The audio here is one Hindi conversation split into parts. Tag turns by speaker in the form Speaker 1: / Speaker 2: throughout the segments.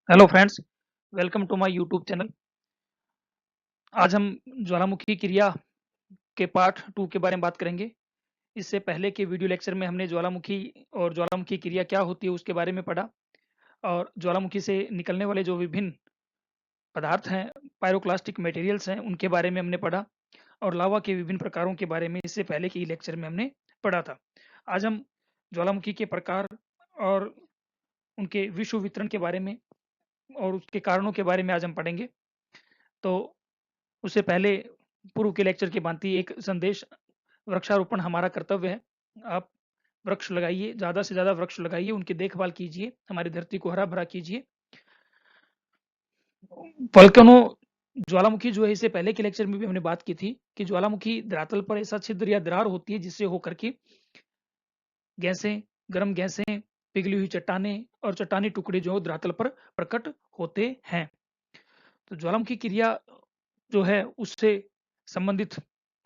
Speaker 1: Hello friends, welcome to my YouTube channel. आज हम ज्वालामुखी क्रिया के पार्ट 2 के बारे में बात करेंगे। इससे पहले के वीडियो लेक्चर में हमने ज्वालामुखी और ज्वालामुखी क्रिया क्या होती है उसके बारे में पढ़ा और ज्वालामुखी से निकलने वाले जो विभिन्न पदार्थ हैं, पायरोक्लास्टिक मटेरियल्स हैं, उनके बारे में हमने पढ़ा और लावा के विभिन्न प्रकारों के बारे में इससे पहले के लेक्चर में हमने पढ़ा था। आज हम ज्वालामुखी के प्रकार और उनके विश्व वितरण के बारे में और उसके कारणों के बारे में आज हम पढ़ेंगे। तो उससे पहले पूर्व के लेक्चर की भांति एक संदेश, वृक्षारोपण हमारा कर्तव्य है। आप वृक्ष लगाइए, ज़्यादा से ज़्यादा वृक्ष लगाइए, उनकी देखभाल कीजिए, हमारी धरती को हरा-भरा कीजिए। वोल्केनो ज्वालामुखी जो है, इससे पहले के लेक्चर में भी हमने बात की थी कि ज्वालामुखी धरातल पर ऐसा छिद्र या दरार होती है जिससे होकर के गैसें, गर्म गैसें, पिघली हुई चट्टानें और चट्टानी टुकड़े जो धरातल पर प्रकट होते हैं। तो ज्वालामुखी क्रिया जो है उससे संबंधित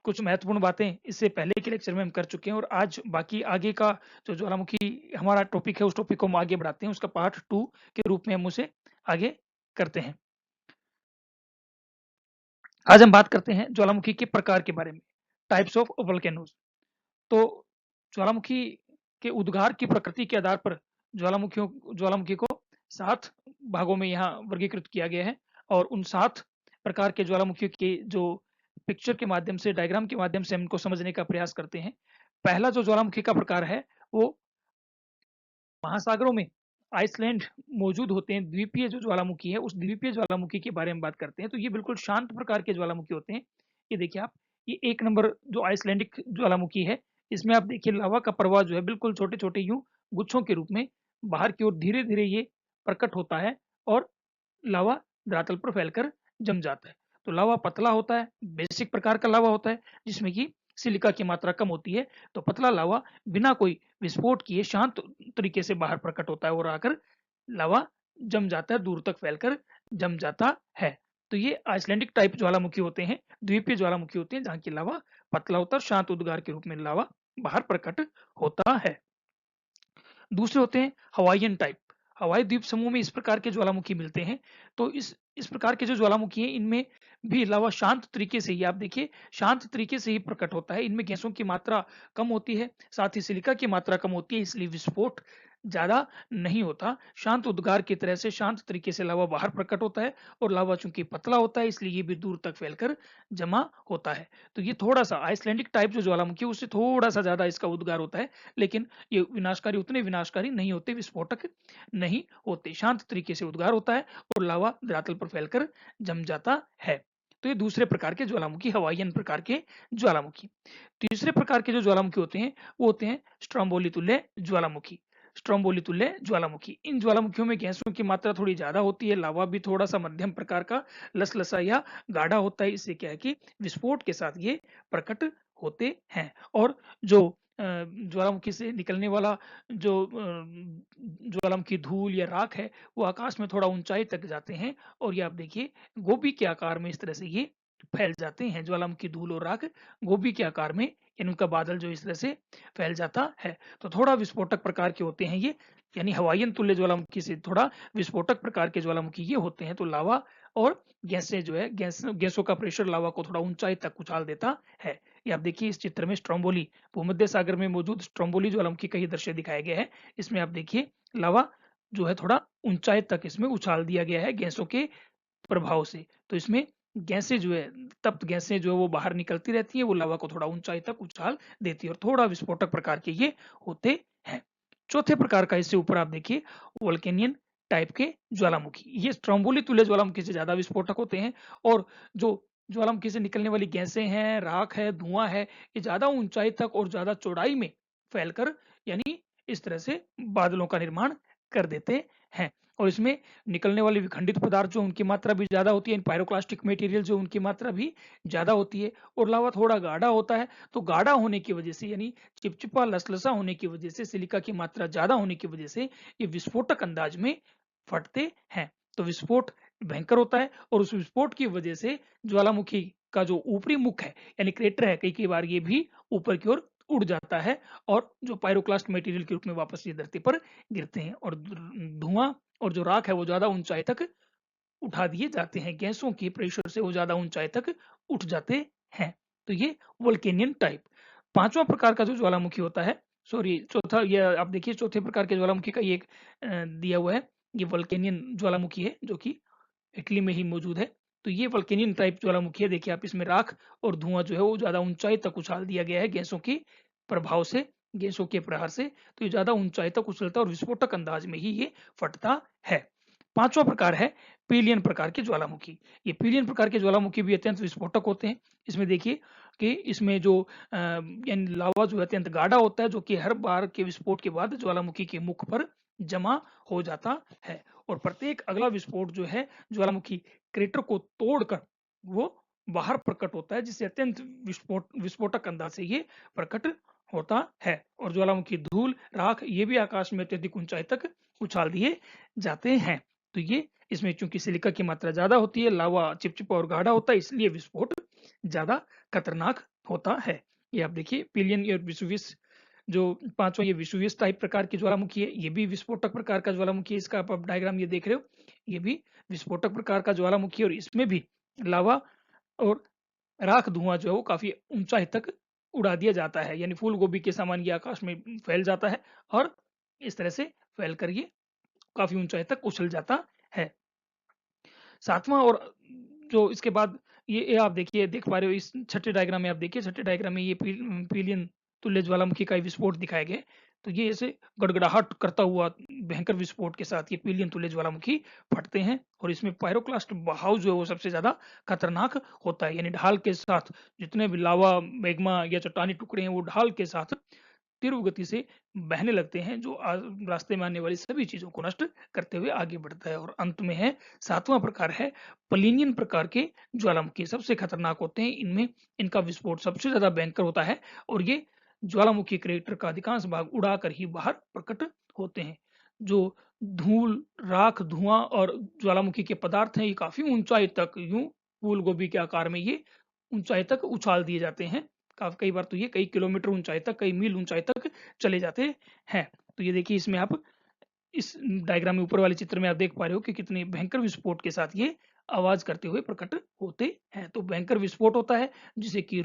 Speaker 1: कुछ महत्वपूर्ण बातें इससे पहले के लेक्चर में हम कर चुके हैं और आज बाकी आगे का जो ज्वालामुखी हमारा टॉपिक है उस टॉपिक को हम आगे बढ़ाते हैं। उसका पार्ट 2 के रूप में हम उसे आगे करते हैं। आज हम बात करते हैं ज्वालामुखी के प्रकार के बारे में, टाइप्स ऑफ वोल्केनोज। तो ज्वालामुखी के उद्गार की प्रकृति के आधार पर ज्वालामुखी को 7 भागों में यहाँ वर्गीकृत किया गया है और उन 7 प्रकार के ज्वालामुखियों के जो पिक्चर के माध्यम से, डायग्राम के माध्यम से हम इनको समझने का प्रयास करते हैं। पहला जो ज्वालामुखी का प्रकार है वो महासागरों में आइसलैंड मौजूद होते हैं, द्वीपीय जो ज्वालामुखी है उस द्वीपीय ज्वालामुखी के बारे में बात करते हैं। तो ये बिल्कुल शांत प्रकार के ज्वालामुखी होते हैं। ये देखिए आप, ये 1 नंबर जो आइसलैंडिक ज्वालामुखी है, इसमें आप देखिए लावा का प्रवाह जो है बिल्कुल छोटे-छोटे यूँ गुच्छों के रूप में बाहर की ओर धीरे-धीरे ये प्रकट होता है और लावा धरातल पर फैलकर जम जाता है। तो लावा पतला होता है, बेसिक प्रकार का लावा होता है जिसमें कि सिलिका की मात्रा कम होती है। तो पतला लावा बिना कोई विस्फोट किए शांत तरीके से बाहर प्रकट होता है और आकर लावा जम जाता है, दूर तक फैलकर जम जाता है। तो ये आइसलैंडिक टाइप ज्वालामुखी होते हैं, द्वीपीय ज्वालामुखी होते हैं जहाँ की लावा पतला होता है और शांत उद्गार के रूप में लावा बाहर प्रकट होता है। दूसरे होते हैं हवाईयन टाइप। हवाई द्वीप समूह में इस प्रकार के ज्वालामुखी मिलते हैं। तो इस प्रकार के जो ज्वालामुखी हैं इनमें भी लावा शांत तरीके से ही, आप देखिए, शांत तरीके से ही प्रकट होता है। इनमें गैसों की मात्रा कम होती है, साथ ही सिलिका की मात्रा कम होती है, इसलिए विस्फोट ज़्यादा नहीं होता। शांत उद्गार की तरह से शांत तरीके से लावा बाहर प्रकट होता है और लावा चूंकि पतला होता है इसलिए ये भी दूर तक फैलकर जमा होता है। तो ये थोड़ा-सा आइसलैंडिक टाइप जो ज्वालामुखी है उससे थोड़ा-सा ज़्यादा इसका उद्गार होता है, लेकिन ये विनाशकारी, उतने विनाशकारी नहीं होते, विस्फोटक नहीं होते। शांत तरीके से उद्गार होता है और लावा धरातल पर फैलकर जम जाता है। तो ये दूसरे प्रकार के ज्वालामुखी, हवाईयन प्रकार के ज्वालामुखी। तीसरे प्रकार के जो ज्वालामुखी होते हैं वो होते हैं स्ट्रोम्बोली तुल्य ज्वालामुखी। स्ट्रोम्बोली तुल्य ज्वालामुखी, इन ज्वालामुखियों में गैसों की मात्रा थोड़ी ज्यादा होती है, लावा भी थोड़ा सा मध्यम प्रकार का लसलसा या गाढ़ा होता है। इससे क्या है कि विस्फोट के साथ ये प्रकट होते हैं और जो ज्वालामुखी से निकलने वाला जो ज्वालामुखी धूल या राख है वो आकाश में थोड़ा ऊंचाई तक जाते हैं और ये आप देखिए गोभी के आकार में इस तरह से ये फैल जाते हैं। ज्वालामुखी धूल और राख गोभी के आकार में, यानी उनका बादल जो इस तरह से फैल जाता है। तो थोड़ा विस्फोटक प्रकार के होते हैं ये, यानी हवाईयन तुल्य ज्वालामुखी से थोड़ा विस्फोटक प्रकार के ज्वालामुखी ये होते हैं। तो लावा और गैसें जो है, गैसों का प्रेशर लावा को थोड़ा ऊंचाई तक उछाल देता है। ये आप देखिए इस चित्र में स्ट्रोम्बोली, भूमध्य सागर में मौजूद स्ट्रोम्बोली ज्वालामुखी का ये दृश्य दिखाया गया है। इसमें आप देखिए लावा जो है थोड़ा ऊंचाई तक इसमें उछाल दिया गया है गैसों के प्रभाव से। तो इसमें गैसें जो है, तप्त गैसें जो है वो बाहर निकलती रहती हैं, वो लावा को थोड़ा ऊंचाई तक उछाल देती है और थोड़ा विस्फोटक प्रकार के ये होते हैं। चौथे प्रकार का, इससे ऊपर आप देखिए, वोल्केनियन टाइप के ज्वालामुखी। ये स्ट्रोम्बोली तुल्य ज्वालामुखी से ज्यादा विस्फोटक होते हैं और जो ज्वालामुखी से निकलने वाली गैसें हैं, राख है, धुआं है, ये ज्यादा ऊंचाई तक और ज्यादा चौड़ाई में फैलकर, यानी इस तरह से बादलों का निर्माण कर देते हैं। और इसमें निकलने वाले विखंडित पदार्थ जो उनकी मात्रा भी ज्यादा होती है, पायरोक्लास्टिक मटेरियल जो उनकी मात्रा भी ज्यादा होती है और लावा थोड़ा गाढ़ा होता है। तो गाढ़ा होने की वजह से, यानी चिपचिपा लसलसा होने की वजह से, सिलिका की मात्रा ज्यादा होने की वजह से ये विस्फोटक अंदाज में फटते हैं। तो विस्फोट भयंकर होता है और उस विस्फोट की वजह से ज्वालामुखी का जो ऊपरी मुख है, यानी क्रेटर है, कई कई बार ये भी ऊपर की ओर उड़ जाता है और जो पायरोक्लास्ट मटेरियल के रूप में वापस ये धरती पर गिरते हैं और धुआं और जो राख है वो ज़्यादा ऊंचाई तक उठा दिए जाते हैं, गैसों के प्रेशर से वो ज़्यादा ऊंचाई तक उठ जाते हैं। तो ये वोल्केनियन टाइप। पांचवा प्रकार का जो ज्वालामुखी होता है, सॉरी चौथा, ये आप देखिए चौथे प्रकार के ज्वालामुखी का ये एक दिया हुआ है, ये वोल्केनियन ज्वालामुखी है जो कि इटली में ही मौजूद है। तो ये वल्केनियन टाइप ज्वालामुखी है। देखिए आप, इसमें राख और धुआं जो है वो ज़्यादा ऊंचाई तक उछाल दिया गया है गैसों के प्रभाव से, गैसों के प्रहार से। तो ये ज़्यादा ऊंचाई तक उछलता है और विस्फोटक अंदाज में ही ये फटता है। पांचवा प्रकार है पीलियन प्रकार के ज्वालामुखी। ये पीलियन प्रकार के ज्वालामुखी भी अत्यंत विस्फोटक होते हैं। इसमें देखिए कि इसमें जो यानी लावा जो है अत्यंत गाढ़ा होता है, जो कि हर बार के विस्फोट के बाद ज्वालामुखी के मुख पर जमा हो जाता है। और प्रत्येक अगला विस्फोट जो है ज्वालामुखी क्रेटर को तोड़कर वो बाहर प्रकट होता है, जिससे अत्यंत विस्फोटक अंदाज से ये प्रकट होता है। और ज्वालामुखी धूल, राख ये भी आकाश में अत्यधिक ऊंचाई तक उछाल दिए जाते हैं। तो ये इसमें चूंकि सिलिका की मात्रा ज्यादा होती है, लावा चिपचिपा और गाढ़ा होता है, इसलिए विस्फोट ज्यादा खतरनाक होता है। ये आप देखिए पिलियन और विसुवियस जो पांचवा, ये विसुवियस टाइप प्रकार की ज्वालामुखी है, ये भी विस्फोटक प्रकार का ज्वालामुखी है। इसका आप डायग्राम ये देख रहे हो, ये भी विस्फोटक प्रकार का ज्वालामुखी है और इसमें भी लावा और राख धुआं जो है वो काफी ऊंचाई तक उड़ा दिया जाता है, यानी फूल गोभी के समान ये आकाश में फैल जाता है और इस तरह से फैलकर ये काफी ऊंचाई तक उछल जाता है। सातवां और जो इसके बाद ये आप देखिए, देख पा रहे हो इस छठे डायग्राम में, आप देखिए छठे डायग्राम में ये पीलियन तुल्य ज्वालामुखी का विस्फोट दिखाया गया है। तो ये ऐसे गड़गड़ाहट करता हुआ भयंकर विस्फोट के साथ ये पीलियन तुल्य ज्वालामुखी फटते हैं और इसमें पायरोक्लास्ट बहाव जो है वो सबसे ज्यादा खतरनाक होता है, यानी ढाल के साथ जितने भी लावा, मैग्मा या चट्टानी टुकड़े हैं वो ढाल के साथ तीव्र गति से बहने लगते हैं, जो रास्ते में आने वाली सभी चीजों को नष्ट करते हुए आगे बढ़ता है। और अंत में है सातवां प्रकार है पलिनियन प्रकार के ज्वालामुखी। सबसे खतरनाक होते हैं, इनमें इनका विस्फोट सबसे ज्यादा भयंकर होता है और ये ज्वालामुखी क्रेटर का अधिकांश भाग उड़ाकर ही बाहर प्रकट होते हैं। जो धूल, राख, धुआं और ज्वालामुखी के पदार्थ हैं, ये काफी ऊंचाई तक यूं फूल गोभी के आकार में ये ऊंचाई तक उछाल दिए जाते हैं। कई बार तो ये कई किलोमीटर ऊंचाई तक, कई मील ऊंचाई तक चले जाते हैं। तो ये देखिए, इसमें आप इस डायग्राम में ऊपर वाले चित्र में आप देख पा रहे हो कि कितने भयंकर विस्फोट के साथ ये आवाज करते हुए प्रकट होते हैं। तो भयंकर विस्फोट होता है जिसे कि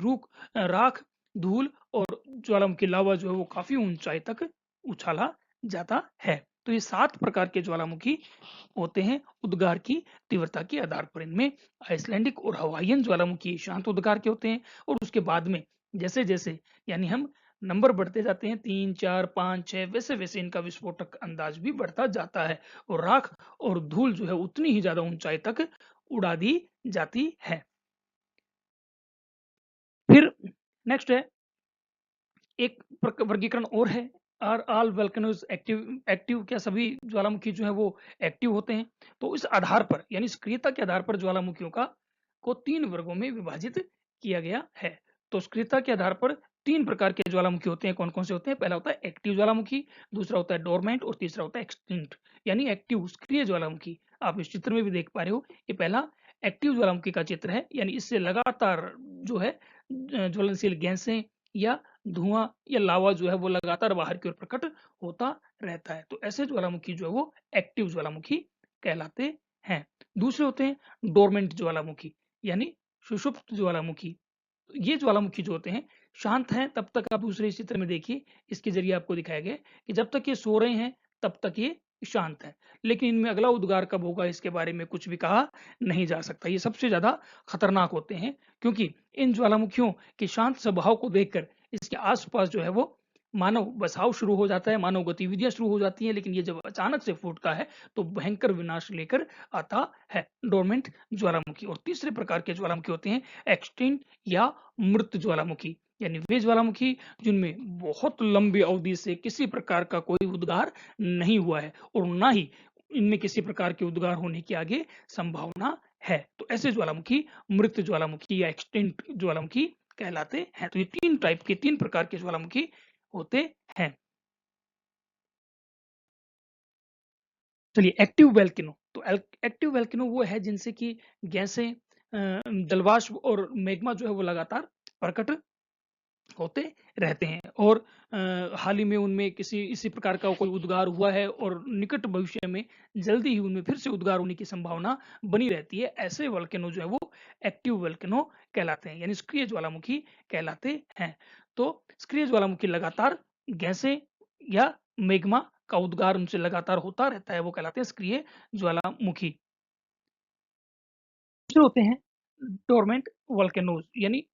Speaker 1: राख, धूल और ज्वालामुखी लावा जो है वो काफी ऊंचाई तक उछाला जाता है। तो ये 7 प्रकार के ज्वालामुखी होते हैं उद्गार की तीव्रता के आधार पर। इनमें आइसलैंडिक और हवाईयन ज्वालामुखी शांत उद्गार के होते हैं और उसके बाद में जैसे जैसे यानी हम नंबर बढ़ते जाते हैं, 3, 4, 5, 6, वैसे वैसे इनका विस्फोटक अंदाज भी बढ़ता जाता है और राख और धूल जो है उतनी ही ज्यादा ऊंचाई तक उड़ा दी जाती है। फिर नेक्स्ट है एक वर्गीकरण और है, are all volcanoes active active, क्या सभी ज्वालामुखी जो है वो एक्टिव होते हैं? तो इस आधार पर यानी सक्रियता के आधार पर ज्वालामुखियों का को 3 वर्गों में विभाजित किया गया है। तो सक्रियता के आधार पर 3 प्रकार के ज्वालामुखी होते हैं। कौन-कौन से होते हैं? पहला होता है एक्टिव ज्वालामुखी, दूसरा होता है डोरमेंट और तीसरा होता है एक्सटिंक्ट, यानी एक्टिव सक्रिय ज्वालामुखी। आप इस चित्र में भी देख पा रहे हो, ये पहला एक्टिव ज्वालामुखी का चित्र है, यानी इससे लगातार जो है ज्वलनशील गैसें या धुआं या लावा जो है वो लगातार बाहर की ओर प्रकट होता रहता है। तो ऐसे ज्वालामुखी जो है वो एक्टिव ज्वालामुखी कहलाते हैं। दूसरे होते हैं डोरमेंट ज्वालामुखी, यानी सुषुप्त ज्वालामुखी। ये ज्वालामुखी जो होते हैं शांत हैं तब तक। आप दूसरे इस चित्र में देखिए, इसके जरिए आपको दिखाया गया कि जब तक ये सो रहे हैं तब तक ये शांत है, लेकिन इनमें अगला उद्गार कब होगा इसके बारे में कुछ भी कहा नहीं जा सकता। ये सबसे ज्यादा खतरनाक होते हैं क्योंकि इन ज्वालामुखियों के शांत स्वभाव को देखकर इसके आसपास जो है वो मानव बसाव शुरू हो जाता है, मानव गतिविधियां शुरू हो जाती हैं। लेकिन ये जब अचानक से फूटता है तो भयंकर विनाश लेकर आता है, डोरमेंट ज्वालामुखी। और तीसरे प्रकार के ज्वालामुखी होते हैं एक्सटिंक्ट या मृत ज्वालामुखी, यानी वे ज्वालामुखी जिनमें बहुत लंबी अवधि से किसी प्रकार का कोई उद्गार नहीं हुआ है और ना ही इनमें किसी प्रकार के उद्गार होने की आगे संभावना है। तो ऐसे ज्वालामुखी मृत ज्वालामुखी या एक्सटिंक्ट ज्वालामुखी कहलाते हैं। तो ये 3 प्रकार के ज्वालामुखी होते हैं। चलिए एक्टिव वोल्केनो, तो एक्टिव वोल्केनो वो है जिनसे कि गैसें, जलवाष्प और मैग्मा जो है वो लगातार प्रकट होते रहते हैं और हाल ही में उनमें किसी इसी प्रकार का कोई उद्गार हुआ है और निकट भविष्य में जल्दी ही उनमें फिर से उद्गार होने की संभावना बनी रहती है। ऐसे वोल्केनो जो है वो एक्टिव वोल्केनो कहलाते हैं, यानी सक्रिय ज्वालामुखी कहलाते हैं। तो सक्रिय ज्वालामुखी लगातार गैसें या मैग्मा का उद्गार उनसे लगातार होता रहता है, वो कहलाते हैं सक्रिय ज्वालामुखी। दूसरे होते हैं डोरमेंट वोल्केनोज, यानी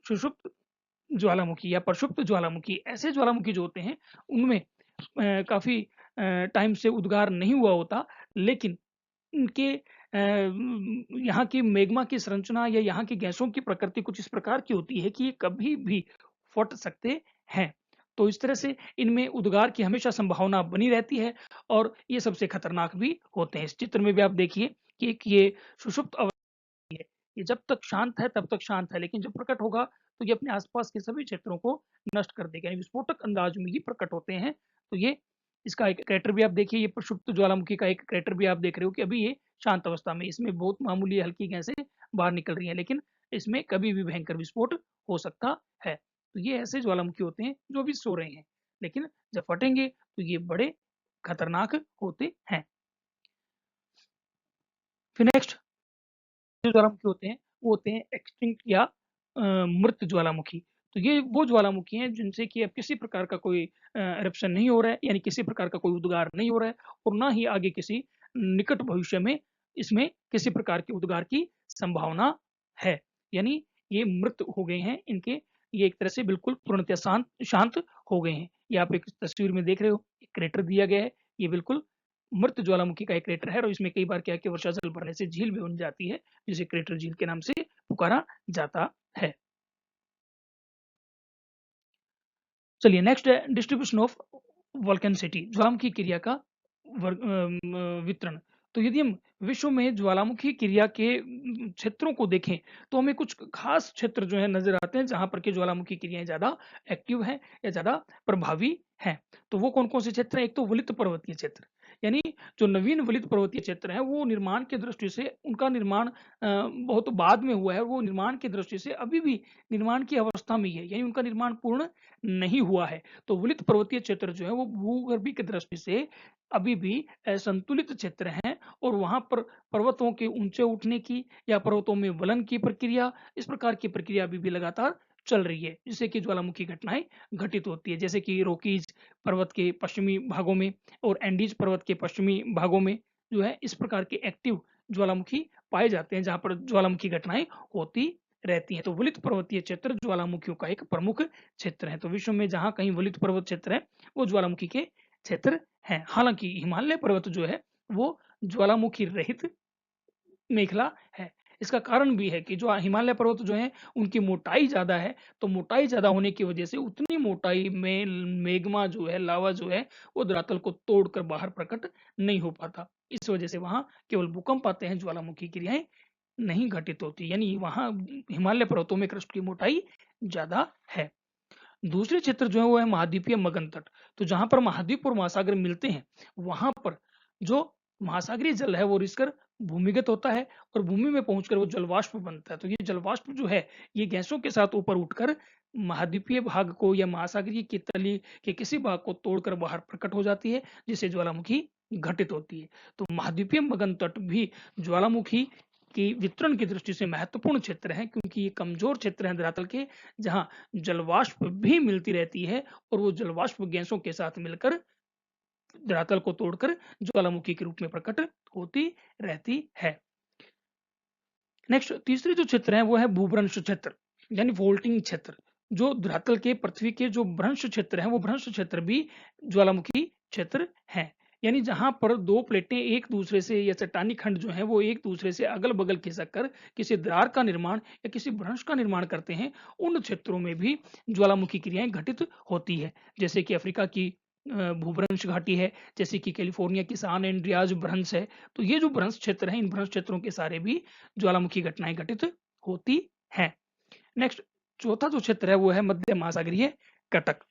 Speaker 1: सुषुप्त ज्वालामुखी या प्रक्षुब्ध ज्वालामुखी। ऐसे ज्वालामुखी जो होते हैं उनमें काफ़ी टाइम से उद्गार नहीं हुआ होता, लेकिन उनके यहाँ की मैग्मा की संरचना या यहाँ की गैसों की प्रकृति कुछ इस प्रकार की होती है कि ये कभी भी फट सकते हैं। तो इस तरह से इनमें उद्गार की हमेशा संभावना बनी रहती है और ये सबसे खतरनाक भी होते हैं। इस चित्र में भी आप देखिए कि एक ये सुषुप्त है। ये जब तक शांत है तब तक शांत है, लेकिन जब प्रकट होगा तो ये अपने आसपास के सभी क्षेत्रों को नष्ट कर देगा, यानी विस्फोटक अंदाज में ये प्रकट होते हैं। तो ये इसका एक क्रेटर भी आप देखिए, ये प्रक्षुब्ध ज्वालामुखी का एक क्रेटर भी आप देख रहे हो कि अभी ये शांत अवस्था में, इसमें बहुत मामूली हल्की गैसें बाहर निकल रही हैं, लेकिन इसमें कभी भी भयंकर विस्फोट हो सकता है। तो ये ऐसे ज्वालामुखी होते हैं जो अभी सो रहे हैं, लेकिन जब फटेंगे तो ये बड़े खतरनाक होते हैं। फिर नेक्स्ट जो ज्वालामुखी होते हैं, वो होते हैं एक्सटिंक्ट या मृत ज्वालामुखी। तो ये वो ज्वालामुखी हैं जिनसे कि अब किसी प्रकार का कोई एरप्शन नहीं हो रहा है, यानी किसी प्रकार का कोई उद्गार नहीं हो रहा है और ना ही आगे किसी निकट भविष्य में इसमें किसी प्रकार के उद्गार की संभावना है। यानी ये मृत हो गए हैं, इनके ये एक तरह से बिल्कुल पूर्णतः शांत शांत हो गए हैं। ये आप एक तस्वीर में देख रहे हो, एक क्रेटर दिया गया है, ये बिल्कुल मृत ज्वालामुखी का एक क्रेटर है और इसमें कई बार क्या है कि वर्षा जल भरने से झील भी बन जाती है, जिसे क्रेटर झील के नाम से पुकारा जाता है। चलिए नेक्स्ट है डिस्ट्रीब्यूशन ऑफ वोल्केनिसिटी, ज्वालामुखी क्रिया का वितरण। तो यदि हम विश्व में ज्वालामुखी क्रिया के क्षेत्रों को देखें तो हमें कुछ खास क्षेत्र जो है नजर आते हैं जहां पर के ज्वालामुखी क्रियाएं ज्यादा एक्टिव हैं या ज्यादा प्रभावी हैं। तो वो कौन कौन से क्षेत्र हैं? एक तो वलित पर्वतीय क्षेत्र, यानी जो नवीन वलित पर्वतीय क्षेत्र है वो निर्माण की दृष्टि से उनका निर्माण बहुत बाद में हुआ है, वो निर्माण की दृष्टि से अभी भी निर्माण की अवस्था में ही है, यानी उनका निर्माण पूर्ण नहीं हुआ है। तो वलित पर्वतीय क्षेत्र जो है वो भूगर्भीय दृष्टि से अभी भी संतुलित क्षेत्र हैं और वहां पर पर्वतों के ऊंचे उठने की या पर्वतों में वलन की प्रक्रिया, इस प्रकार की प्रक्रिया अभी भी लगातार चल रही है, जिससे कि ज्वालामुखी घटनाएं घटित होती है, जैसे कि रॉकीज पर्वत के पश्चिमी भागों में और एंडीज पर्वत के पश्चिमी भागों में जो है इस प्रकार के एक्टिव ज्वालामुखी पाए जाते हैं जहां पर ज्वालामुखी घटनाएं होती रहती हैं। तो वलित पर्वतीय क्षेत्र ज्वालामुखियों का एक प्रमुख क्षेत्र है। तो विश्व में जहां कहीं वलित पर्वत क्षेत्र है वो ज्वालामुखी के क्षेत्र हैं। हालांकि हिमालय पर्वत जो है वो ज्वालामुखी रहित मेखला है। इसका कारण भी है कि जो हिमालय पर्वत जो है उनकी मोटाई ज़्यादा है, तो मोटाई ज़्यादा होने की वजह से उतनी मोटाई में मैग्मा जो है, लावा जो है, वो धरातल को तोड़कर बाहर प्रकट नहीं हो पाता। इस वजह से वहाँ केवल भूकंप आते हैं, ज्वालामुखी क्रियाएँ नहीं घटित होती, यानी वहाँ हिमालय पर्वतों में क्रस्ट की मोटाई ज़्यादा है। दूसरे क्षेत्र जो है वो है महाद्वीपीय मगन तट। तो जहाँ पर महाद्वीप और महासागर मिलते हैं, वहाँ पर जो महासागरीय जल है वो रिसकर भूमिगत होता है और भूमि में पहुंचकर वो जलवाष्प बनता है। तो ये जलवाष्प जो है ये गैसों के साथ ऊपर उठकर महाद्वीपीय भाग को या महासागरीय की तली के किसी भाग को तोड़कर बाहर प्रकट हो जाती है, जिससे ज्वालामुखी घटित होती है। तो महाद्वीपीय मगन तट भी ज्वालामुखी की वितरण की दृष्टि से महत्वपूर्ण क्षेत्र है, क्योंकि ये कमजोर क्षेत्र हैं धरातल के, जहाँ जलवाष्प भी मिलती रहती है और वो जलवाष्प गैसों के साथ मिलकर धरातल को तोड़कर ज्वालामुखी के रूप में प्रकट होती रहती है। नेक्स्ट तीसरे जो क्षेत्र है वो है भूभ्रंश क्षेत्र, यानी वोल्टिंग क्षेत्र। जो धरातल के पृथ्वी के जो भ्रंश क्षेत्र हैं वो भ्रंश क्षेत्र भी ज्वालामुखी क्षेत्र हैं, यानी जहां पर दो प्लेटें एक दूसरे से या चट्टानी खंड जो है वो एक दूसरे से अगल बगल खिसक कर किसी दरार का निर्माण या किसी भ्रंश का निर्माण करते हैं, उन क्षेत्रों में भी ज्वालामुखी क्रियाएं घटित होती है। जैसे कि अफ्रीका की भूभ्रंश घाटी है, जैसे कि कैलिफोर्निया की सान एंड्रियाज भ्रंश है। तो ये जो भ्रंश क्षेत्र हैं इन भ्रंश क्षेत्रों के सारे भी ज्वालामुखी घटनाएं घटित होती हैं। नेक्स्ट चौथा जो क्षेत्र है वो है मध्य महासागरीय कटक।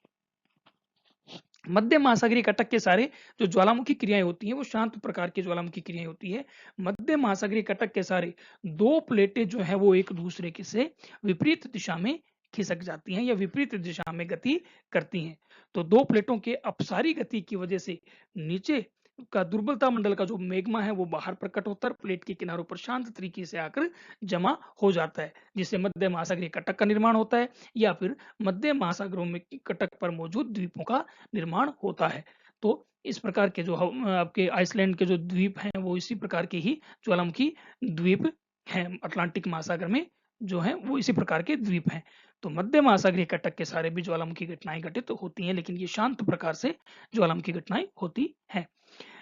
Speaker 1: मध्य महासागरीय कटक के सारे जो ज्वालामुखी क्रियाएं होती हैं वो शांत प्रकार की ज्वालामुखी क्रियाएं होती है। मध्य महासागरीय कटक के सारे दो प्लेटें जो है वो एक दूसरे के से विपरीत दिशा में खिसक जाती हैं या विपरीत दिशा में गति करती हैं। तो दो प्लेटों के अपसारी गति की वजह से नीचे का दुर्बलता मंडल का जो मैग्मा है वो बाहर प्रकट होता है, प्लेट के किनारों पर शांत तरीके से आकर जमा हो जाता है, जिससे मध्य महासागरीय कटक का निर्माण होता है या फिर मध्य महासागरों में कटक पर मौजूद द्वीपों का निर्माण होता है। तो इस प्रकार के जो आपके आइसलैंड के जो द्वीप हैं वो इसी प्रकार के ही ज्वालामुखी द्वीप हैं। अटलांटिक महासागर में जो है वो इसी प्रकार के द्वीप हैं। तो मध्य महासागरीय कटक के सारे भी ज्वालामुखी घटनाएं घटित होती हैं, लेकिन ये शांत प्रकार से ज्वालामुखी घटनाएं होती हैं।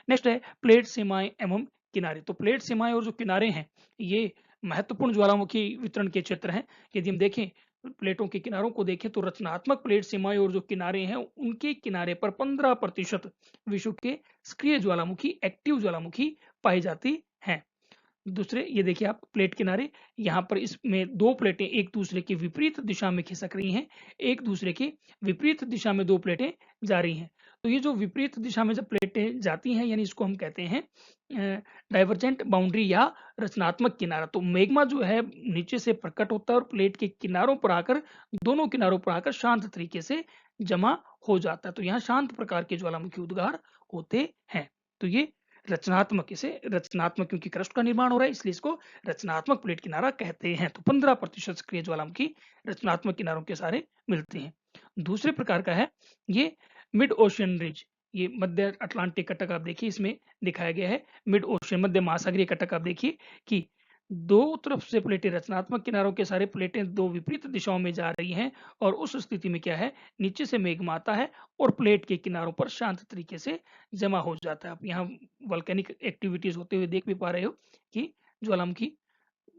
Speaker 1: नेक्स्ट है प्लेट सीमाएं एवं किनारे। तो प्लेट सीमाएं और जो किनारे हैं ये महत्वपूर्ण ज्वालामुखी वितरण के क्षेत्र हैं। यदि हम देखें प्लेटों के किनारों को देखें तो रचनात्मक प्लेट सीमाएं और जो किनारे हैं उनके किनारे पर 15% विश्व के सक्रिय ज्वालामुखी एक्टिव ज्वालामुखी पाई जाती हैं। दूसरे ये देखिए आप प्लेट किनारे, यहाँ पर इसमें दो प्लेटें एक दूसरे के विपरीत दिशा में खिसक रही हैं, एक दूसरे के विपरीत दिशा में दो प्लेटें जा रही हैं। तो ये जो विपरीत दिशा में जब प्लेटें जाती हैं यानी इसको हम कहते हैं डाइवर्जेंट बाउंड्री या रचनात्मक किनारा। तो मैग्मा जो है नीचे से प्रकट होता है और प्लेट के किनारों पर आकर दोनों किनारों पर आकर शांत तरीके से जमा हो जाता है। तो यहाँ शांत प्रकार के ज्वालामुखी उद्गार होते हैं। तो ये रचनात्मक, इसे रचनात्मक क्योंकि क्रस्ट का निर्माण हो रहा है इसलिए इसको रचनात्मक प्लेट किनारा कहते हैं। तो 15% सक्रिय ज्वालामुखी रचनात्मक किनारों के सारे मिलते हैं। दूसरे प्रकार का है ये मिड ओशियन रिज। ये मध्य अटलांटिक कटक आप देखिए इसमें दिखाया गया है। मिड ओशियन मध्य महासागरीय कटक आप देखिए कि दो तरफ से प्लेटें रचनात्मक किनारों के सारे प्लेटें दो विपरीत दिशाओं में जा रही हैं और उस स्थिति में क्या है नीचे से मैग्मा आता है और प्लेट के किनारों पर शांत तरीके से जमा हो जाता है। आप यहाँ वोल्केनिक एक्टिविटीज होते हुए देख भी पा रहे हो कि ज्वालामुखी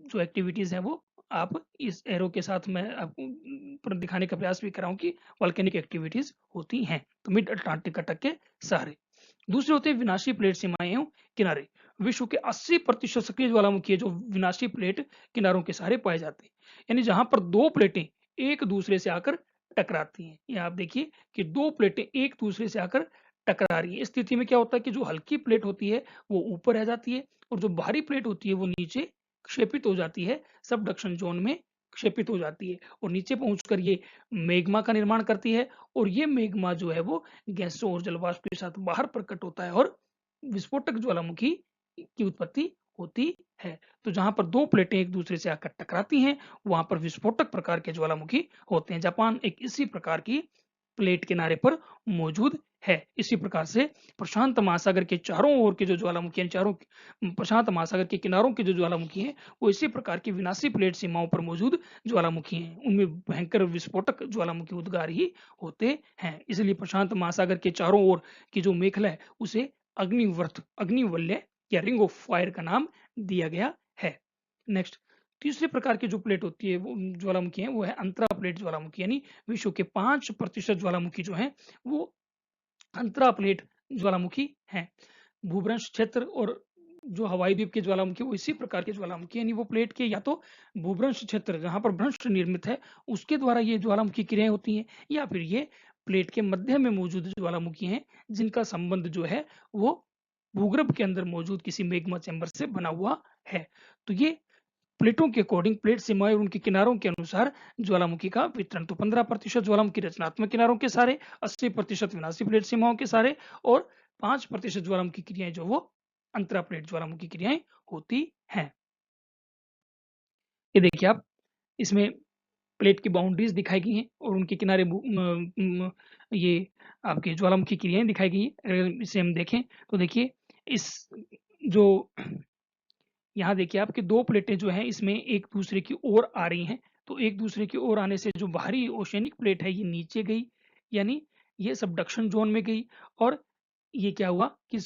Speaker 1: जो एक्टिविटीज हैं वो आप इस एरो के साथ मैं आपको दिखाने का प्रयास भी कर रहा हूँ कि वोल्केनिक एक्टिविटीज होती हैं। तो मिड अटलांटिक कटक के सहारे। दूसरे होते हैं विनाशी प्लेट सीमाएं एवं किनारे। विश्व के 80% सक्रिय ज्वालामुखी है जो विनाशी प्लेट किनारों के सहारे पाए जाते हैं, यानी जहां पर दो प्लेटें एक दूसरे से आकर टकराती हैं। यहाँ आप देखिए कि दो प्लेटें एक दूसरे से आकर टकरा रही है। इस स्थिति में क्या होता है कि जो हल्की प्लेट होती है वो ऊपर रह जाती है और जो भारी प्लेट होती है वो नीचे क्षेपित हो जाती है, सबडक्शन जोन में क्षेपित हो जाती है और नीचे पहुंचकर ये मैग्मा का निर्माण करती है और ये मैग्मा जो है वो गैसों और जलवाष्प के साथ बाहर प्रकट होता है और विस्फोटक ज्वालामुखी की उत्पत्ति होती है। तो जहां पर दो प्लेटें एक दूसरे से आकर टकराती हैं वहां पर विस्फोटक प्रकार के ज्वालामुखी होते हैं। जापान एक इसी प्रकार की प्लेट किनारे पर मौजूद है। इसी प्रकार से प्रशांत महासागर के चारों ओर के जो ज्वालामुखी हैं, चारों प्रशांत महासागर के किनारों के जो ज्वालामुखी हैं वो इसी प्रकार की विनाशी प्लेट सीमाओं पर मौजूद ज्वालामुखी हैं। उनमें भयंकर विस्फोटक ज्वालामुखी उद्गार ही होते हैं। इसलिए प्रशांत महासागर के चारों ओर की जो मेखला है उसे अग्निवर्त, अग्निवलय या रिंग ऑफ फायर का नाम दिया गया है। नेक्स्ट तीसरे प्रकार की जो प्लेट होती है वो ज्वालामुखी है वो है अंतरा प्लेट ज्वालामुखी, यानी विश्व के 5% ज्वालामुखी जो है वो अंतरा प्लेट ज्वालामुखी हैं। भूभ्रंश क्षेत्र और जो हवाई द्वीप के ज्वालामुखी वो इसी प्रकार के ज्वालामुखी, यानी वो प्लेट के या तो भूभ्रंश क्षेत्र जहां पर भ्रंश निर्मित है उसके द्वारा ये ज्वालामुखी क्रियाएं होती हैं या फिर ये प्लेट के मध्य में मौजूद ज्वालामुखी हैं जिनका संबंध जो है वो भूगर्भ के अंदर मौजूद किसी मैग्मा चैम्बर से बना हुआ है। तो ये प्लेटों के अकॉर्डिंग प्लेट सीमाएं और उनके किनारों के अनुसार ज्वालामुखी का वितरण। तो 15% ज्वालामुखी रचनात्मक किनारों के सारे, 80% विनाशी प्लेट सीमाओं के सारे और 5% ज्वालामुखी क्रियाएं जो वो अंतरा प्लेट ज्वालामुखी क्रियाएं होती हैं। ये देखिए आप इसमें प्लेट की बाउंड्रीज दिखाई गई हैं और उनके किनारे ये आपके ज्वालामुखी क्रियाएं दिखाई गई हैं। अगर इसे हम देखें तो देखिए इस जो यहाँ देखिए आपके दो प्लेटें जो हैं इसमें एक दूसरे की ओर आ रही हैं। तो एक दूसरे की ओर आने से जो बाहरी ओशियनिक प्लेट है ये नीचे गई, यानी ये सबडक्शन जोन में गई और ये क्या हुआ कि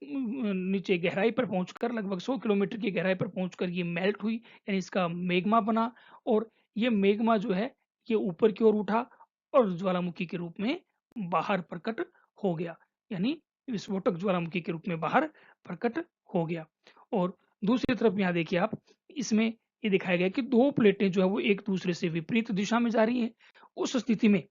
Speaker 1: नीचे गहराई पर पहुंचकर लगभग 100 किलोमीटर की गहराई पर पहुंचकर ये मेल्ट हुई, यानी इसका मैग्मा बना और ये मैग्मा जो है ये ऊपर की ओर उठा और ज्वालामुखी के रूप में बाहर प्रकट हो गया, यानी विस्फोटक ज्वालामुखी के रूप में बाहर प्रकट हो गया। और दूसरी तरफ यहाँ देखिए आप इसमें ये दिखाया गया कि दो प्लेटें जो है वो एक दूसरे से विपरीत दिशा में जा रही हैं। उस स्थिति में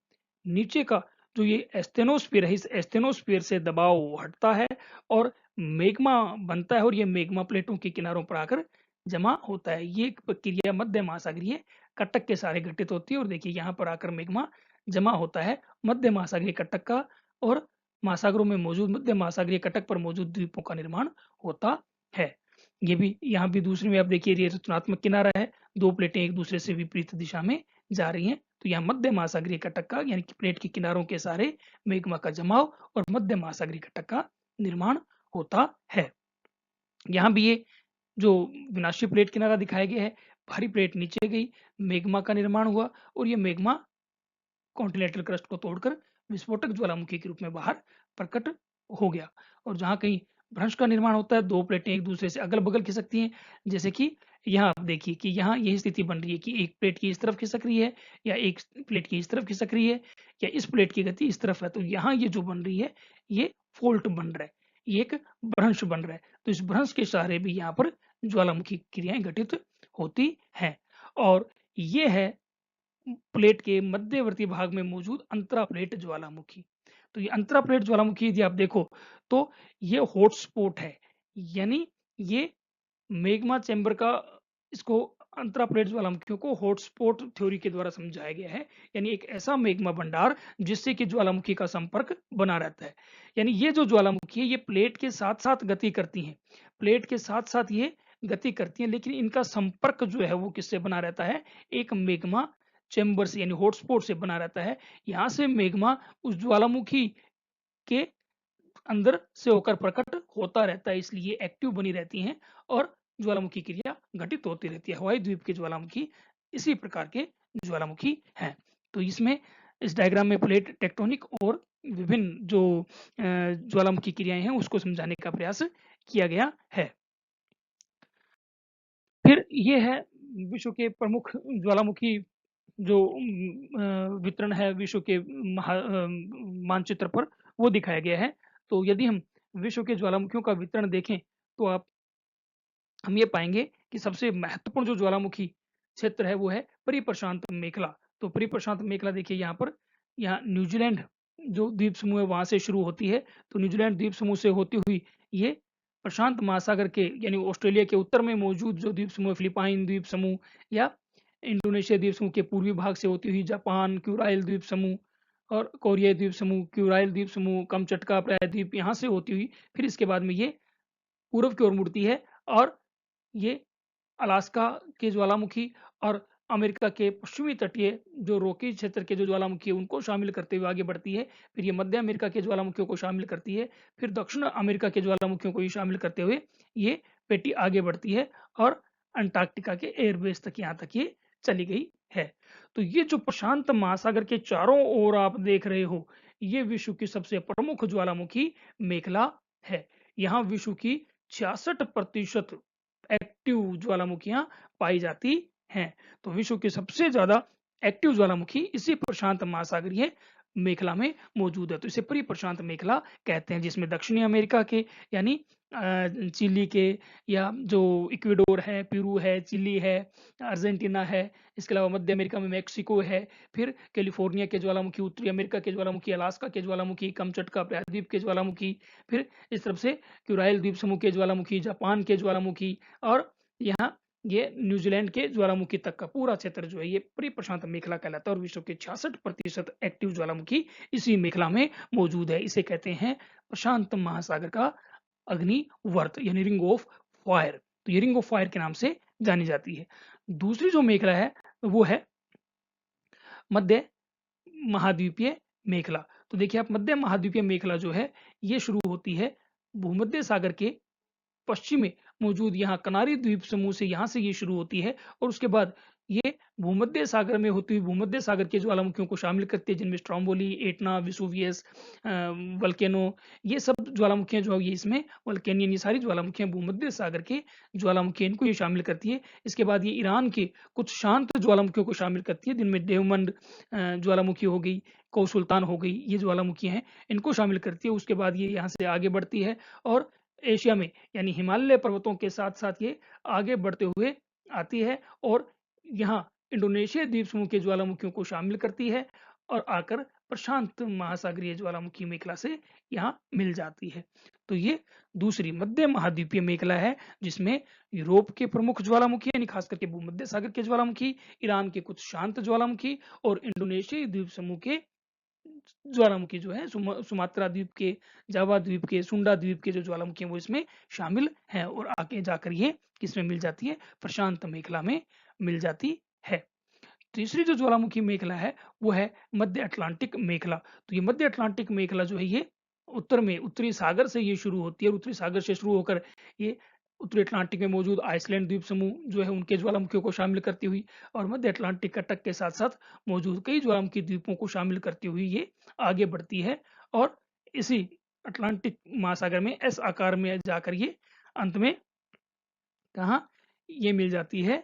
Speaker 1: नीचे का जो ये एस्थेनोस्फीयर है इस एस्थेनोस्फीयर से दबाव हटता है और मैग्मा बनता है और ये मैग्मा प्लेटों के किनारों पर आकर जमा होता है। ये एक प्रक्रिया मध्य महासागरीय कटक के सहारे घटित होती है और देखिए यहाँ पर आकर मैग्मा जमा होता है मध्य महासागरीय कटक का और महासागरों में मौजूद मध्य महासागरीय कटक पर मौजूद द्वीपों का निर्माण होता है। ये भी यहाँ भी दूसरी में आप देखिए ये रचनात्मक किनारा है, दो प्लेटें एक दूसरे से विपरीत दिशा में जा रही हैं, तो यहाँ मध्य महासागरीय कटक का यानी कि प्लेट के किनारों के सहारे मैग्मा का जमाव और मध्य महासागरीय कटक का निर्माण होता है। यहाँ भी ये जो विनाशीय प्लेट किनारा दिखाया गया है, भारी प्लेट नीचे गई, मैग्मा का निर्माण हुआ और ये मैग्मा कॉन्टिनेंटल क्रस्ट को तोड़कर विस्फोटक ज्वालामुखी के रूप में बाहर प्रकट हो गया। और जहाँ कहीं भ्रंश का निर्माण होता है, दो प्लेटें एक दूसरे से अगल बगल खिसकती हैं, जैसे कि यहाँ आप देखिए कि यहाँ यही स्थिति बन रही है कि एक प्लेट की इस तरफ खिसक रही है या एक प्लेट की इस तरफ खिसक रही है या इस प्लेट की गति इस तरफ है, तो यहाँ ये जो बन रही है ये फोल्ट बन रहा है, ये एक भ्रंश बन रहा है। तो इस भ्रंश के सहारे भी यहाँ पर ज्वालामुखी क्रियाएं घटित होती हैं और ये है प्लेट के मध्यवर्ती भाग में मौजूद अंतरा प्लेट ज्वालामुखी। तो ये अंतरा प्लेट ज्वालामुखी यदि आप देखो तो ये हॉटस्पॉट है, यानी ये मैग्मा चैम्बर का इसको अंतरा प्लेट ज्वालामुखियों को हॉटस्पॉट थ्योरी के द्वारा समझाया गया है, यानी एक ऐसा मैग्मा भंडार जिससे कि ज्वालामुखी का संपर्क बना रहता है। यानी ये जो ज्वालामुखी है ये प्लेट के साथ साथ गति करती हैं, प्लेट के साथ साथ ये गति करती हैं, लेकिन इनका संपर्क जो है वो किससे बना रहता है, एक मैग्मा चैम्बर से यानी हॉटस्पॉट से बना रहता है। यहाँ से मैग्मा उस ज्वालामुखी के अंदर से होकर प्रकट होता रहता है, इसलिए एक्टिव बनी रहती हैं और ज्वालामुखी क्रिया घटित होती रहती है। हवाई द्वीप के ज्वालामुखी इसी प्रकार के ज्वालामुखी हैं। तो इसमें इस डायग्राम में प्लेट टेक्टोनिक और विभिन्न जो ज्वालामुखी क्रियाएं हैं उसको समझाने का प्रयास किया गया है। फिर ये है विश्व के प्रमुख ज्वालामुखी जो वितरण है विश्व के मानचित्र पर वो दिखाया गया है। तो यदि हम विश्व के ज्वालामुखियों का वितरण देखें तो हम ये पाएंगे कि सबसे महत्वपूर्ण जो ज्वालामुखी क्षेत्र है वो है परिप्रशांत मेखला। तो परिप्रशांत मेखला देखिए यहाँ पर, यहाँ न्यूजीलैंड जो द्वीप समूह है वहां से शुरू होती है, तो न्यूजीलैंड द्वीप समूह से होती हुई ये प्रशांत महासागर के यानी ऑस्ट्रेलिया के उत्तर में मौजूद जो द्वीप समूह फिलिपाइन द्वीप समूह या इंडोनेशिया द्वीप समूह के पूर्वी भाग से होती हुई जापान क्यूराइल द्वीप समूह और कोरियाई द्वीप समूह, क्यूराइल द्वीप समूह, कमचटका प्रायद्वीप यहाँ से होती हुई फिर इसके बाद में ये पूर्व की ओर मुड़ती है और ये अलास्का के ज्वालामुखी और अमेरिका के पश्चिमी तटीय जो रॉकी क्षेत्र के जो ज्वालामुखी है उनको शामिल करते हुए आगे बढ़ती है। फिर ये मध्य अमेरिका के ज्वालामुखियों को शामिल करती है, फिर दक्षिण अमेरिका के ज्वालामुखियों को भी शामिल करते हुए ये पेटी आगे बढ़ती है और अंटार्कटिका के एयरबेस तक यहाँ तक ये चली गई है। तो ये जो प्रशांत महासागर के चारों ओर आप देख रहे हो ये विश्व की सबसे प्रमुख ज्वालामुखी मेखला है। यहाँ विश्व की 66% एक्टिव ज्वालामुखियां पाई जाती हैं। तो विश्व की सबसे ज्यादा एक्टिव ज्वालामुखी इसी प्रशांत महासागरीय मेखला में मौजूद है, तो इसे परिप्रशांत मेखला कहते हैं, जिसमें दक्षिणी अमेरिका के यानी चिली के या जो इक्वेडोर है, पेरू है, चिली है, अर्जेंटीना है, इसके अलावा मध्य अमेरिका में मेक्सिको है, फिर कैलिफोर्निया के ज्वालामुखी, उत्तरी अमेरिका के ज्वालामुखी, अलास्का के ज्वालामुखी, कमचटका प्रायद्वीप के ज्वालामुखी, फिर इस तरफ से क्यूराइल द्वीप समूह के ज्वालामुखी, जापान के ज्वालामुखी और यहाँ ये न्यूजीलैंड के ज्वालामुखी तक का पूरा क्षेत्र जो है ये परिप्रशांत मेखला कहलाता है और विश्व के 66% एक्टिव ज्वालामुखी इसी मेखला में मौजूद है। इसे कहते हैं प्रशांत महासागर का अग्निवर्त यानी रिंग ऑफ फायर। तो ये रिंग ऑफ फायर के नाम से जानी जाती है। दूसरी जो मेखला है वो है मध्य महाद्वीपीय मेखला। तो देखिए आप मध्य महाद्वीपीय मेखला जो है ये शुरू होती है भूमध्य सागर के पश्चिम में मौजूद यहाँ कनारी द्वीप समूह से, यहाँ से ये शुरू होती है और उसके बाद ये भूमध्य सागर में होती हुई भूमध्य सागर के ज्वालामुखियों को शामिल करती है, जिनमें स्ट्रोम्बोली, एटना, विसुवियस, वल्केनो, ये सब ज्वालामुखियां जो है ये इसमें वल्केनियन, ये सारी ज्वालामुखियां भूमध्य सागर के ज्वालामुखी इनको ये शामिल करती है। इसके बाद ये ईरान के कुछ शांत ज्वालामुखियों को शामिल करती है, जिनमें देवमंड ज्वालामुखी हो गई, कौ सुल्तान हो गई, ये ज्वालामुखी हैं, इनको शामिल करती है। उसके बाद ये यहाँ से आगे बढ़ती है और एशिया में यानी हिमालय पर्वतों के साथ साथ ये आगे बढ़ते हुए आती है और यहाँ इंडोनेशिया द्वीप समूह के ज्वालामुखियों को शामिल करती है और आकर प्रशांत महासागरीय ज्वालामुखी मेखला से यहाँ मिल जाती है। तो ये दूसरी मध्य महाद्वीपीय मेखला है, जिसमें यूरोप के प्रमुख ज्वालामुखी यानी खास करके भूमध्य सागर के ज्वालामुखी, ईरान के कुछ शांत ज्वालामुखी और इंडोनेशियाई द्वीप समूह के ज्वालामुखी जो है सुमात्रा द्वीप के, जावा द्वीप के, सुंडा द्वीप के जो ज्वालामुखी हैं वो इसमें शामिल हैं और आगे जाकर ये किसमें मिल जाती है, प्रशांत मेखला में मिल जाती है। तीसरी जो ज्वालामुखी मेखला है वो है मध्य अटलांटिक मेखला। तो ये मध्य अटलांटिक मेखला जो है ये उत्तर में उत्तरी सागर से ये शुरू होती है और उत्तरी सागर से शुरू होकर ये उत्तरी अटलांटिक में मौजूद आइसलैंड द्वीप समूह जो है उनके ज्वालामुखियों को शामिल करती हुई और मध्य अटलांटिक का तट के साथ साथ मौजूद कई ज्वालामुखी द्वीपों को शामिल करती हुई ये आगे बढ़ती है और इसी अटलांटिक महासागर में एस आकार में जाकर ये अंत में कहा ये मिल जाती है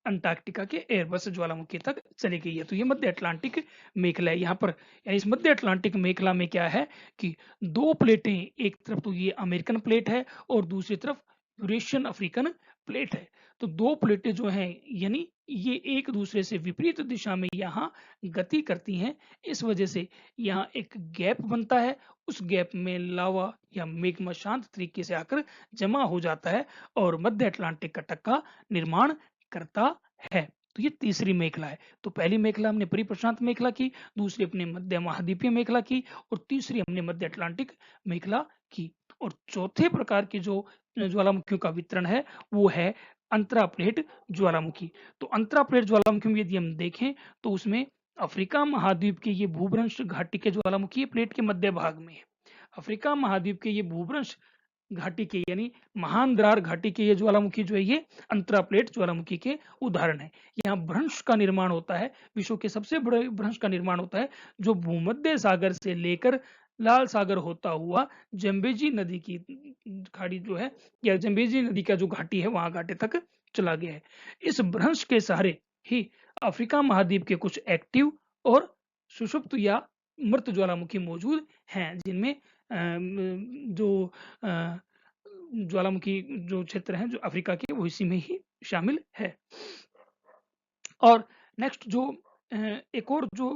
Speaker 1: अंटार्कटिका के एयरबस ज्वालामुखी तक चली गई है। तो ये मध्य अटलांटिक मेखला है। यहाँ पर यानी इस मध्य अटलांटिक मेखला में क्या है कि दो प्लेटें, एक तरफ तो ये अमेरिकन प्लेट है और दूसरी तरफ यूरेशियन अफ्रीकन प्लेट है। तो दो प्लेटें जो हैं यानी ये एक दूसरे से विपरीत दिशा में यहाँ गति करती हैं। इस वजह से यहाँ एक गैप बनता है, उस गैप में लावा या मेग्मा शांत तरीके से आकर जमा हो जाता है और मध्य अटलांटिक कटक का निर्माण करता है। तो ये तीसरी मेखला है। तो पहली मेखला हमने परिप्रशांत मेखला की, दूसरी अपने मध्य महाद्वीपीय मेखला की और तीसरी हमने मध्य अटलांटिक मेखला की। और चौथे प्रकार की जो ज्वालामुखियों का वितरण है वो है अंतरा प्लेट ज्वालामुखी। तो अंतरा प्लेट ज्वालामुखी में यदि हम देखें तो उसमें अफ्रीका महाद्वीप के ये भूभ्रंश घाटी के ज्वालामुखी प्लेट के मध्य भाग में है। अफ्रीका महाद्वीप के ये भूभ्रंश घाटी के यानी महान दरार घाटी के ये ज्वालामुखी जो है ये अंतरा प्लेट ज्वालामुखी के उदाहरण है। यहाँ भ्रंश का निर्माण होता है, विश्व के सबसे बड़े भ्रंश का निर्माण होता है जो भूमध्य सागर से लेकर लाल सागर होता हुआ जम्बेजी नदी की खाड़ी जो है या जम्बेजी नदी का जो घाटी है वहां घाटी तक चला गया है। इस भ्रंश के सहारे ही अफ्रीका महाद्वीप के कुछ एक्टिव और सुषुप्त या मृत ज्वालामुखी मौजूद हैं, जिनमें जो ज्वालामुखी जो क्षेत्र हैं जो अफ्रीका के वो इसी में ही शामिल है। और नेक्स्ट जो एक और जो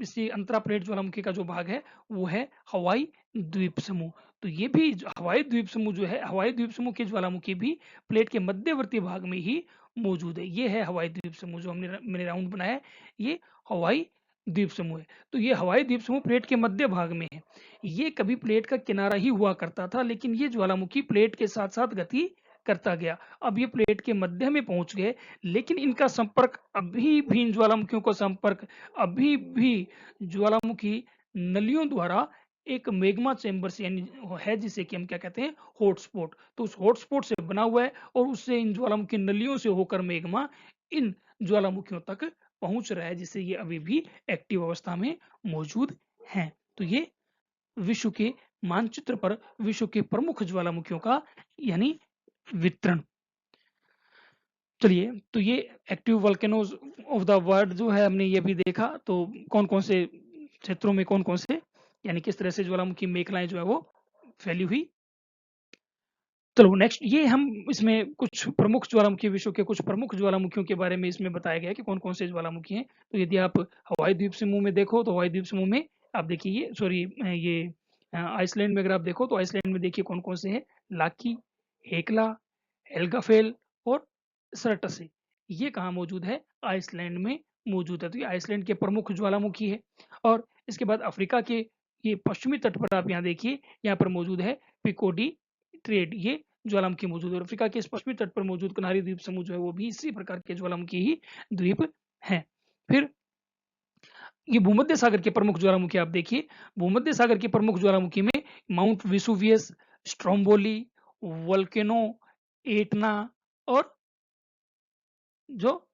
Speaker 1: इसी अंतरा प्लेट ज्वालामुखी का जो भाग है वो है हवाई द्वीप समूह। तो ये भी हवाई द्वीप समूह जो है, हवाई द्वीप समूह के ज्वालामुखी भी प्लेट के मध्यवर्ती भाग में ही मौजूद है। ये है हवाई द्वीप समूह जो मैंने राउंड बनाया है, ये हवाई द्वीप समूह है। तो ये हवाई द्वीप समूह प्लेट के मध्य भाग में है। ये कभी प्लेट का किनारा ही हुआ करता था, लेकिन ये ज्वालामुखी प्लेट के साथ साथ गति करता गया। अब ये प्लेट के मध्य में पहुंच गए, लेकिन इनका संपर्क अभी भी, इन ज्वालामुखियों का संपर्क अभी भी ज्वालामुखी नलियों द्वारा एक मैग्मा चेंबर से यानी है, जिसे कि हम क्या कहते हैं हॉटस्पॉट। तो उस हॉटस्पॉट से बना हुआ है और उससे इन ज्वालामुखी नलियों से होकर मैग्मा इन ज्वालामुखियों तक पहुंच रहा है, जिससे ये अभी भी एक्टिव अवस्था में मौजूद हैं। तो ये विश्व के मानचित्र पर विश्व के प्रमुख ज्वालामुखियों का यानी वितरण। चलिए, तो ये active volcanoes of the world जो है हमने ये भी देखा। तो कौन कौन से क्षेत्रों में कौन कौन से यानी किस तरह से ज्वालामुखी मेखलाएं जो है वो फैली हुई। चलो नेक्स्ट, ये हम इसमें कुछ प्रमुख ज्वालामुखी, विश्व के कुछ प्रमुख ज्वालामुखियों के बारे में इसमें बताया गया है कि कौन कौन से ज्वालामुखी हैं। तो यदि आप हवाई द्वीप समूह में देखो तो हवाई द्वीप समूह में आप देखिए, ये सॉरी ये आइसलैंड में अगर आप देखो तो आइसलैंड में देखिए कौन कौन से हैं, लाकी, हेकला, हेल्गाफेल और सर्टसे। ये कहाँ मौजूद है, आइसलैंड में मौजूद है। तो ये आइसलैंड के प्रमुख ज्वालामुखी है। और इसके बाद अफ्रीका के ये पश्चिमी तट पर आप यहाँ देखिए, यहाँ पर मौजूद है पिकोडी ट्रेड, ये ज्वालामुखी मौजूद है। और अफ्रीका के इस पश्चिमी तट पर मौजूद कनारी द्वीप समूह जो है वो भी इसी प्रकार के ज्वालामुखी ही द्वीप हैं। फिर ये भूमध्य सागर के प्रमुख ज्वालामुखी आप देखिए, भूमध्य सागर के प्रमुख ज्वालामुखी में mount Vesuvius, Stromboli, volcano Etna और जो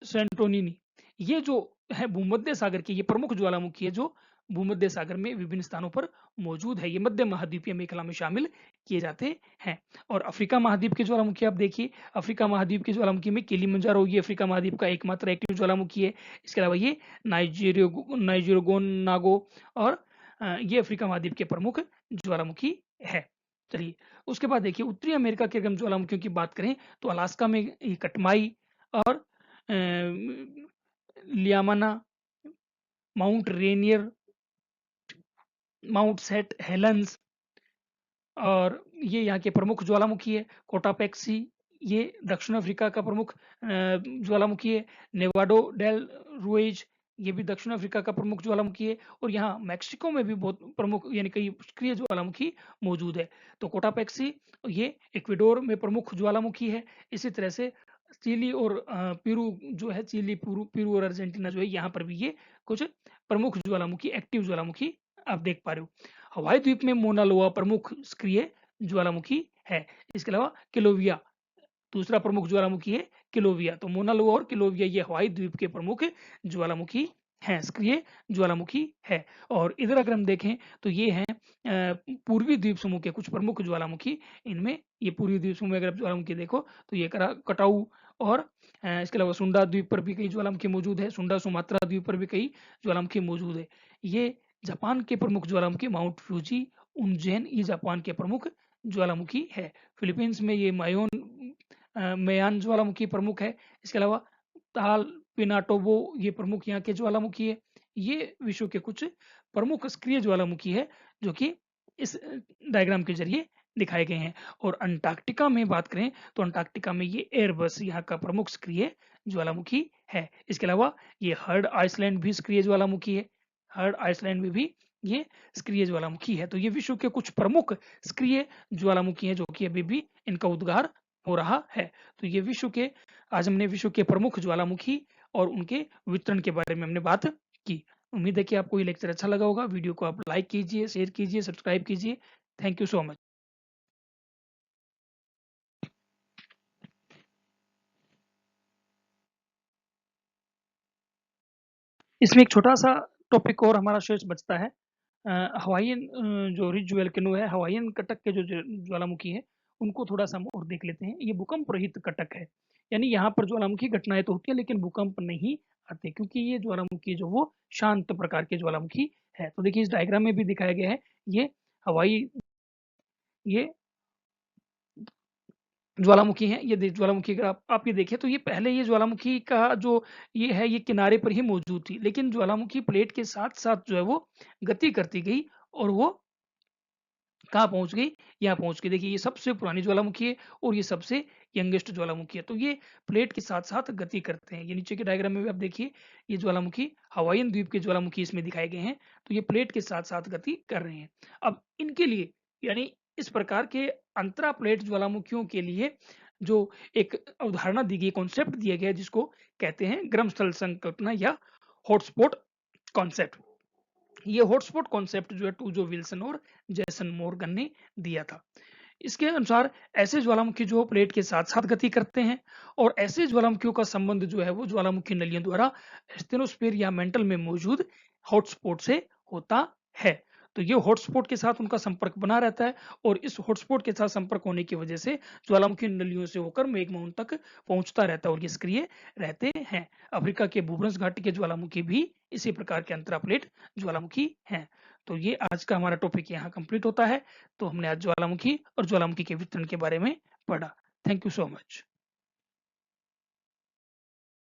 Speaker 1: सेंटोनिनी, ये जो है भूमध्य सागर के ये प्रमुख ज्वालामुखी है जो भूमध्य सागर में विभिन्न स्थानों पर मौजूद है। ये मध्य महाद्वीपीय मेखला में शामिल किए जाते हैं। और अफ्रीका महाद्वीप के ज्वालामुखी आप देखिए, अफ्रीका महाद्वीप के ज्वालामुखी में किलिमंजारो ये अफ्रीका महाद्वीप का एकमात्र एक्टिव ज्वालामुखी है। इसके अलावा ये नाइजेरियोगोन नागो और ये अफ्रीका महाद्वीप के प्रमुख ज्वालामुखी है। चलिए, उसके बाद देखिए उत्तरी अमेरिका के अगर हम ज्वालामुखियों की बात करें तो अलास्का में कटमाई और Iliamna, Mount Rainier Mount Saint Helens, और ये यहाँ के प्रमुख ज्वालामुखी है। कोटापेक्सी ये दक्षिण अफ्रीका का प्रमुख ज्वालामुखी है। नेवाडो डेल रुइज ये भी दक्षिण अफ्रीका का प्रमुख ज्वालामुखी है। और यहाँ मैक्सिको में भी बहुत प्रमुख यानी कई सक्रिय ज्वालामुखी मौजूद है। तो कोटापेक्सी ये इक्वेडोर में प्रमुख ज्वालामुखी है। इसी तरह से चिली और पेरू जो है, चिली, पेरू और अर्जेंटीना जो है, यहाँ पर भी ये कुछ प्रमुख ज्वालामुखी, एक्टिव ज्वालामुखी आप देख पा रहे हो। हवाई द्वीप में मोना लोआ प्रमुख सक्रिय ज्वालामुखी है। इसके अलावा किलोविया दूसरा प्रमुख ज्वालामुखी है, किलोविया। तो मोना लोआ और किलोविया ये हवाई द्वीप के प्रमुख ज्वालामुखी हैं, सक्रिय ज्वालामुखी है। और इधर अगर हम देखें तो ये हैं पूर्वी द्वीप समूह के कुछ प्रमुख ज्वालामुखी। इनमें ये पूर्वी द्वीप समूह में अगर आप ज्वालामुखी देखो तो ये कटाऊ, और इसके अलावा सुंडा द्वीप पर भी कई ज्वालामुखी मौजूद है। सुंडा सुमात्रा द्वीप पर भी कई ज्वालामुखी मौजूद है। ये जापान के प्रमुख ज्वालामुखी माउंट फ्यूजी उनजेन ये जापान के प्रमुख ज्वालामुखी है। फिलीपींस में ये मेयान ज्वालामुखी प्रमुख है। इसके अलावा ताल पिनाटोबो ये प्रमुख यहाँ के ज्वालामुखी है। ये विश्व के कुछ प्रमुख सक्रिय ज्वालामुखी है जो कि इस डायग्राम के जरिए दिखाए गए हैं। और अंटार्कटिका में बात करें तो अंटार्कटिका में ये एयरबस यहाँ का प्रमुख सक्रिय ज्वालामुखी है। इसके अलावा ये हर्ड आइसलैंड भी सक्रिय ज्वालामुखी है। हर्ड आइसलैंड में भी ये सक्रिय ज्वालामुखी है। तो ये विश्व के कुछ प्रमुख सक्रिय ज्वालामुखी हैं जो कि अभी भी इनका उद्गार हो रहा है। तो ये आज हमने विश्व के प्रमुख ज्वालामुखी और उनके वितरण के बारे में हमने बात की। उम्मीद है कि आपको ये लेक्चर अच्छा लगा होगा। वीडियो को आप लाइक कीजिए, शेयर कीजिए, सब्सक्राइब कीजिए। Thank you so much. इसमें एक छोटा सा टॉपिक और हमारा शेष बचता है। हवाईयन जो रिज वोल्केनो है, हवाईयन कटक के जो ज्वालामुखी है, उनको थोड़ा सा हम और देख लेते हैं। ये भूकंप रहित कटक है, यानी यहाँ पर ज्वालामुखी घटनाएं तो होती है लेकिन भूकंप नहीं आते, क्योंकि ये ज्वालामुखी जो वो शांत प्रकार के ज्वालामुखी है। तो देखिए इस डायग्राम में भी दिखाया गया है। ये हवाई ये ज्वालामुखी है। ये ज्वालामुखी अगर आप ये देखें तो ये पहले ये ज्वालामुखी का जो ये है ये किनारे पर ही मौजूद थी, लेकिन ज्वालामुखी प्लेट के साथ साथ जो है वो गति करती गई और वो कहाँ पहुंच गई, यहाँ पहुंच गई। देखिए ये सबसे पुरानी ज्वालामुखी है और ये सबसे यंगेस्ट ज्वालामुखी है। तो ये प्लेट के साथ साथ गति करते हैं। ये नीचे के डायग्राम में भी आप देखिए, ये ज्वालामुखी हवाईयन द्वीप के ज्वालामुखी इसमें दिखाए गए हैं। तो ये प्लेट के साथ साथ गति कर रहे हैं। अब इनके लिए यानी इस प्रकार के अंतरा प्लेट ज्वालामुखियों के लिए जो एक अवधारणा दी गई, कॉन्सेप्ट दिया गया, जिसको कहते हैं गर्म स्थल संकल्पना या हॉटस्पॉट कॉन्सेप्ट। ये हॉटस्पॉट कॉन्सेप्ट जो है टूजो विल्सन और जैसन मोर्गन ने दिया था। इसके अनुसार ऐसे ज्वालामुखी जो प्लेट के साथ साथ गति करते हैं और ऐसे ज्वालामुखियों का संबंध जो है वो ज्वालामुखी नलियों द्वारा स्टेनोस्फीयर या मेंटल में मौजूद हॉटस्पॉट से होता है। तो ये हॉटस्पॉट के साथ उनका संपर्क बना रहता है और इस हॉटस्पॉट के साथ संपर्क होने की वजह से ज्वालामुखी नलियों से होकर मेघमून तक पहुंचता रहता है और ये सक्रिय रहते हैं। अफ्रीका के भूभ्रंश घाटी के ज्वालामुखी भी इसी प्रकार के अंतरा प्लेट ज्वालामुखी हैं। तो ये आज का हमारा टॉपिक यहाँ कंप्लीट होता है। तो हमने आज ज्वालामुखी और ज्वालामुखी के वितरण के बारे में पढ़ा। Thank you so much.